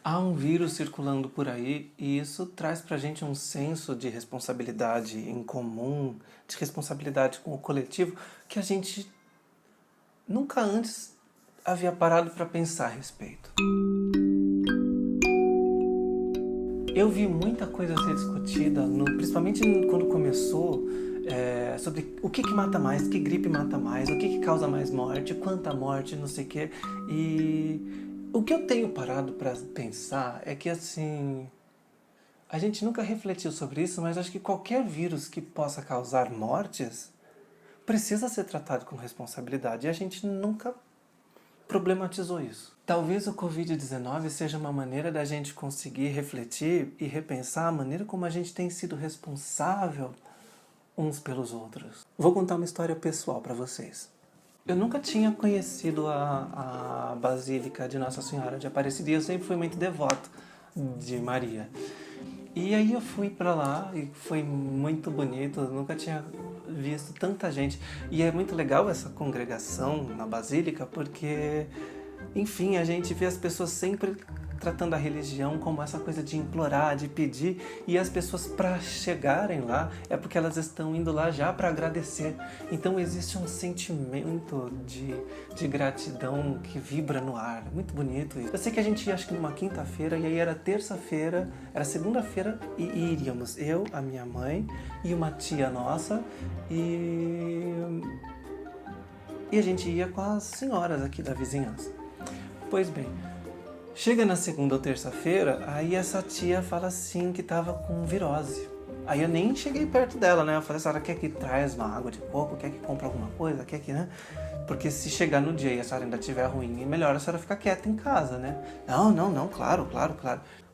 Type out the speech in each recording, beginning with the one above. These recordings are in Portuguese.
Há um vírus circulando por aí e isso traz pra gente um senso de responsabilidade em comum, de responsabilidade com o coletivo, que a gente nunca antes havia parado para pensar a respeito. Eu vi muita coisa ser discutida, principalmente quando começou, sobre o que mata mais, que gripe mata mais, o que causa mais morte, quanta morte, não sei o quê. E o que eu tenho parado para pensar é que, assim, a gente nunca refletiu sobre isso, mas acho que qualquer vírus que possa causar mortes precisa ser tratado com responsabilidade. E a gente nunca problematizou isso. Talvez o Covid-19 seja uma maneira da gente conseguir refletir e repensar a maneira como a gente tem sido responsável uns pelos outros. Vou contar uma história pessoal para vocês. Eu nunca tinha conhecido a Basílica de Nossa Senhora de Aparecida e eu sempre fui muito devoto de Maria. E aí eu fui pra lá e foi muito bonito, eu nunca tinha visto tanta gente. E é muito legal essa congregação na Basílica porque, enfim, a gente vê as pessoas sempre tratando a religião como essa coisa de implorar, de pedir, e as pessoas para chegarem lá é porque elas estão indo lá já para agradecer. Então existe um sentimento de gratidão que vibra no ar, muito bonito isso. Eu sei que a gente ia, acho que numa quinta-feira, e aí era terça-feira, era segunda-feira, e iríamos eu, a minha mãe e uma tia nossa, e a gente ia com as senhoras aqui da vizinhança. Pois bem, chega na segunda ou terça-feira, aí essa tia fala assim que tava com virose. Aí eu nem cheguei perto dela, né? Eu falei, a senhora quer que traz uma água de coco? Quer que compre alguma coisa? Quer que, né? Porque se chegar no dia e a senhora ainda estiver ruim, é melhor a senhora ficar quieta em casa, né? Não, claro.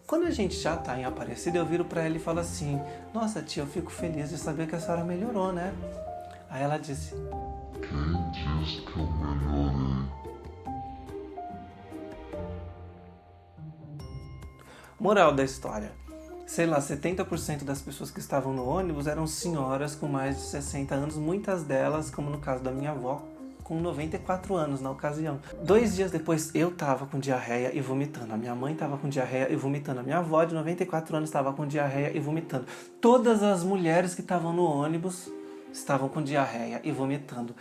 Quando a gente já tá em Aparecida, eu viro pra ela e falo assim, nossa tia, eu fico feliz de saber que a senhora melhorou, né? Aí ela disse, quem disse que eu melhorei? moral da história. Sei lá, 70% das pessoas que estavam no ônibus eram senhoras com mais de 60 anos, muitas delas, como no caso da minha avó, com 94 anos na ocasião. 2 dias depois eu tava com diarreia e vomitando. A minha mãe tava com diarreia e vomitando. A minha avó de 94 anos estava com diarreia e vomitando. Todas as mulheres que estavam no ônibus estavam com diarreia e vomitando.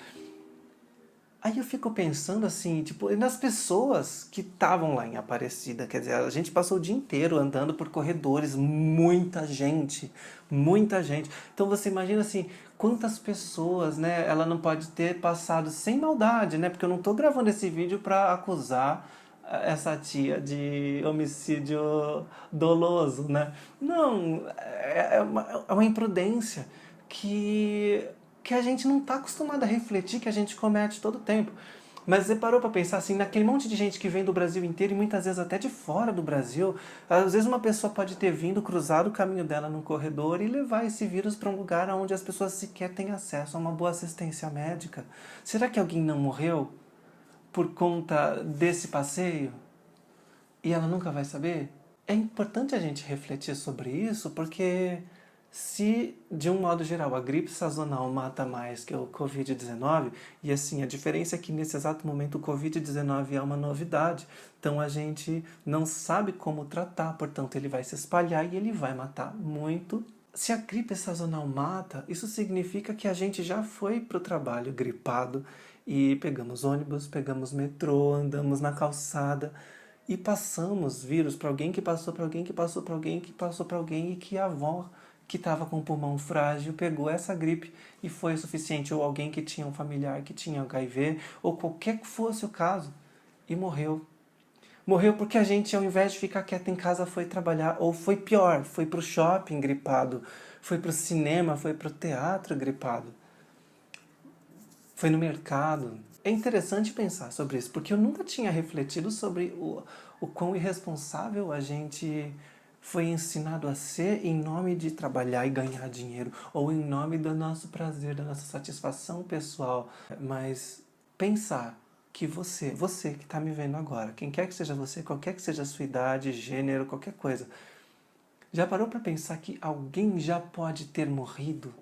Aí eu fico pensando assim, tipo, nas pessoas que estavam lá em Aparecida, quer dizer, a gente passou o dia inteiro andando por corredores, muita gente, muita gente. Então você imagina assim, quantas pessoas, né, ela não pode ter passado sem maldade, né, porque eu não tô gravando esse vídeo pra acusar essa tia de homicídio doloso, né? Não, é uma imprudência que a gente não está acostumado a refletir, que a gente comete todo o tempo. Mas você parou para pensar assim, naquele monte de gente que vem do Brasil inteiro e muitas vezes até de fora do Brasil, às vezes uma pessoa pode ter vindo, cruzado o caminho dela num corredor e levar esse vírus para um lugar onde as pessoas sequer têm acesso a uma boa assistência médica. Será que alguém não morreu por conta desse passeio? E ela nunca vai saber? É importante a gente refletir sobre isso, porque se, de um modo geral, a gripe sazonal mata mais que o Covid-19, e assim, a diferença é que nesse exato momento o Covid-19 é uma novidade, então a gente não sabe como tratar, portanto ele vai se espalhar e ele vai matar muito. Se a gripe sazonal mata, isso significa que a gente já foi para o trabalho gripado e pegamos ônibus, pegamos metrô, andamos na calçada e passamos vírus para alguém que passou para alguém que passou para alguém que passou para alguém e que a avó que estava com o pulmão frágil pegou essa gripe e foi o suficiente, ou alguém que tinha um familiar que tinha HIV, ou qualquer que fosse o caso, e morreu. Morreu porque a gente, ao invés de ficar quieto em casa, foi trabalhar, ou foi pior, foi pro shopping gripado, foi pro cinema, foi pro teatro gripado, foi no mercado. É interessante pensar sobre isso, porque eu nunca tinha refletido sobre o quão irresponsável a gente foi ensinado a ser em nome de trabalhar e ganhar dinheiro, ou em nome do nosso prazer, da nossa satisfação pessoal. Mas pensar que você que está me vendo agora, quem quer que seja você, qualquer que seja a sua idade, gênero, qualquer coisa, já parou para pensar que alguém já pode ter morrido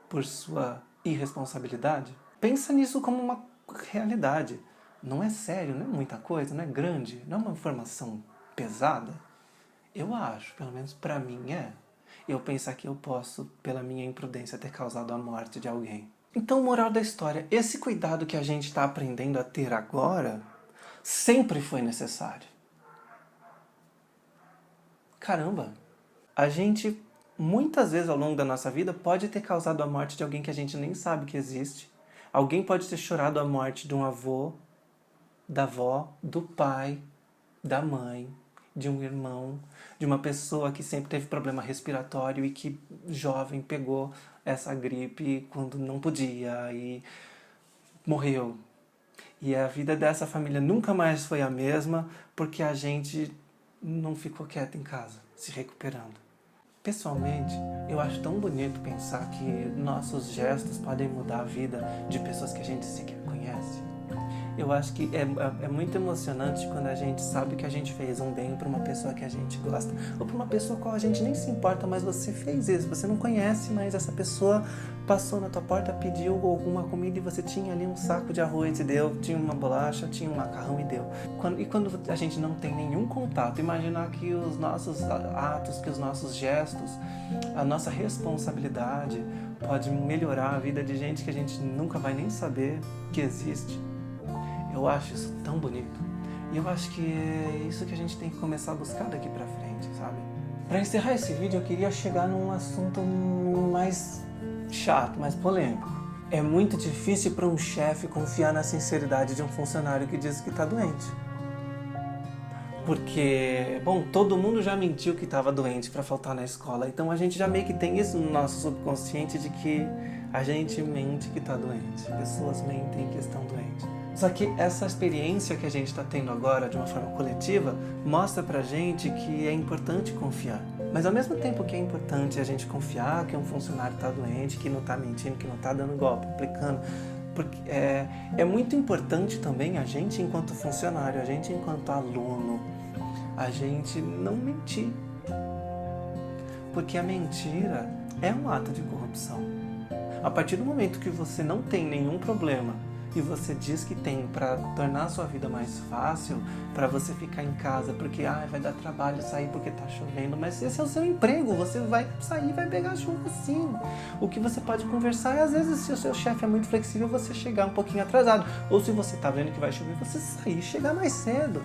por sua irresponsabilidade? Pensa nisso como uma realidade. Não é sério, não é muita coisa, não é grande, não é uma informação pesada? Eu acho, pelo menos pra mim é. Eu pensar que eu posso, pela minha imprudência, ter causado a morte de alguém. Então, moral da história, esse cuidado que a gente está aprendendo a ter agora, sempre foi necessário. Caramba! A gente, muitas vezes ao longo da nossa vida, pode ter causado a morte de alguém que a gente nem sabe que existe. Alguém pode ter chorado a morte de um avô, da avó, do pai, da mãe, de um irmão, de uma pessoa que sempre teve problema respiratório e que, jovem, pegou essa gripe quando não podia e morreu. E a vida dessa família nunca mais foi a mesma porque a gente não ficou quieto em casa, se recuperando. Pessoalmente, eu acho tão bonito pensar que nossos gestos podem mudar a vida de pessoas que a gente sequer conhece. Eu acho que é muito emocionante quando a gente sabe que a gente fez um bem para uma pessoa que a gente gosta, ou para uma pessoa com a qual a gente nem se importa, mas você fez isso, você não conhece, mas essa pessoa passou na tua porta, pediu alguma comida e você tinha ali um saco de arroz e deu, tinha uma bolacha, tinha um macarrão e deu. E quando a gente não tem nenhum contato, imaginar que os nossos atos, que os nossos gestos, a nossa responsabilidade pode melhorar a vida de gente que a gente nunca vai nem saber que existe. Eu acho isso tão bonito. E eu acho que é isso que a gente tem que começar a buscar daqui pra frente, sabe? Pra encerrar esse vídeo, eu queria chegar num assunto mais chato, mais polêmico. É muito difícil para um chefe confiar na sinceridade de um funcionário que diz que tá doente. Porque, bom, todo mundo já mentiu que estava doente para faltar na escola. Então a gente já meio que tem isso no nosso subconsciente de que a gente mente que tá doente. Pessoas mentem que estão doentes. Só que essa experiência que a gente está tendo agora, de uma forma coletiva, mostra pra gente que é importante confiar. Mas ao mesmo tempo que é importante a gente confiar que um funcionário está doente, que não está mentindo, que não está dando golpe, aplicando, porque é muito importante também a gente enquanto funcionário, a gente enquanto aluno, a gente não mentir. Porque a mentira é um ato de corrupção. A partir do momento que você não tem nenhum problema e você diz que tem para tornar a sua vida mais fácil, para você ficar em casa porque vai dar trabalho sair porque tá chovendo, mas esse é o seu emprego, você vai sair e vai pegar chuva sim. O que você pode conversar é, às vezes, se o seu chefe é muito flexível, você chegar um pouquinho atrasado, ou se você tá vendo que vai chover, você sair e chegar mais cedo.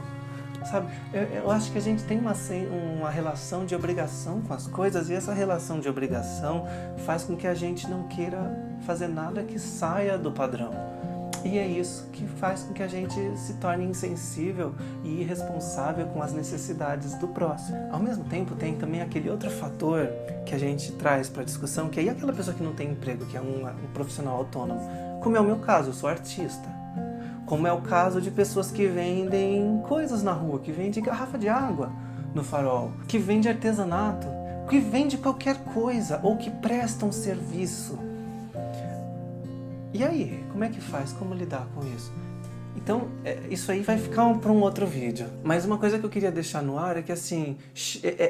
Sabe, eu acho que a gente tem uma relação de obrigação com as coisas, e essa relação de obrigação faz com que a gente não queira fazer nada que saia do padrão. E é isso que faz com que a gente se torne insensível e irresponsável com as necessidades do próximo. Ao mesmo tempo, tem também aquele outro fator que a gente traz para a discussão, que é aquela pessoa que não tem emprego, que é um profissional autônomo. Como é o meu caso, eu sou artista. Como é o caso de pessoas que vendem coisas na rua, que vendem garrafa de água no farol, que vende artesanato, que vende qualquer coisa ou que presta um serviço. E aí, como é que faz? Como lidar com isso? Então, isso aí vai ficar para um outro vídeo. Mas uma coisa que eu queria deixar no ar é que, assim,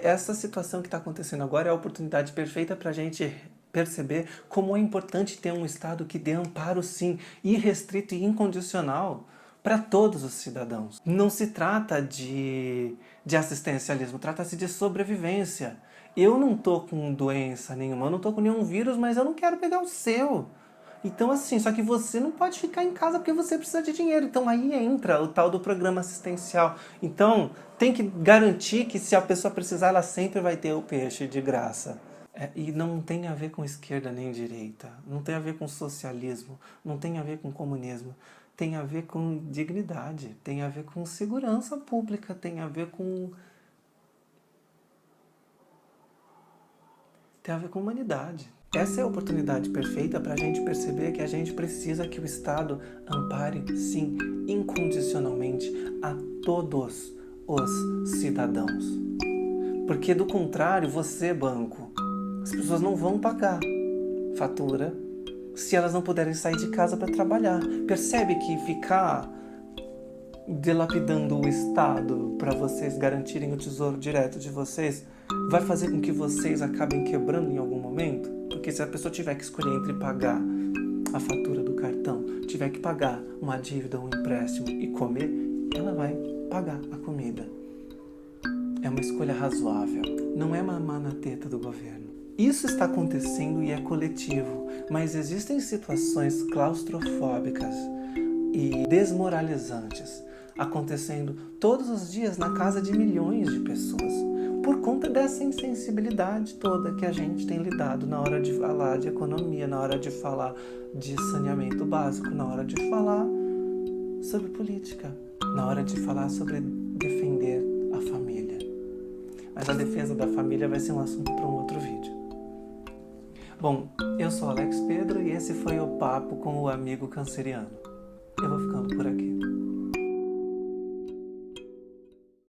essa situação que está acontecendo agora é a oportunidade perfeita para a gente perceber como é importante ter um Estado que dê amparo, sim, irrestrito e incondicional para todos os cidadãos. Não se trata de assistencialismo, trata-se de sobrevivência. Eu não tô com doença nenhuma, eu não tô com nenhum vírus, mas eu não quero pegar o seu. Então, assim, só que você não pode ficar em casa porque você precisa de dinheiro. Então, aí entra o tal do programa assistencial. Então, tem que garantir que se a pessoa precisar, ela sempre vai ter o peixe de graça. E não tem a ver com esquerda nem direita. Não tem a ver com socialismo. Não tem a ver com comunismo. Tem a ver com dignidade. Tem a ver com segurança pública. Tem a ver com... tem a ver com humanidade. Essa é a oportunidade perfeita para a gente perceber que a gente precisa que o Estado ampare, sim, incondicionalmente a todos os cidadãos. Porque, do contrário, você, banco, as pessoas não vão pagar fatura se elas não puderem sair de casa para trabalhar. Percebe que ficar dilapidando o Estado para vocês garantirem o tesouro direto de vocês vai fazer com que vocês acabem quebrando em algum momento? Porque se a pessoa tiver que escolher entre pagar a fatura do cartão, tiver que pagar uma dívida, um empréstimo e comer, ela vai pagar a comida. É uma escolha razoável. Não é mamar na teta do governo. Isso está acontecendo e é coletivo, mas existem situações claustrofóbicas e desmoralizantes acontecendo todos os dias na casa de milhões de pessoas, por conta dessa insensibilidade toda que a gente tem lidado na hora de falar de economia, na hora de falar de saneamento básico, na hora de falar sobre política, na hora de falar sobre defender a família. Mas a defesa da família vai ser um assunto para um outro vídeo. Bom, eu sou Alex Pedro e esse foi o papo com o amigo canceriano. Eu vou ficando por aqui.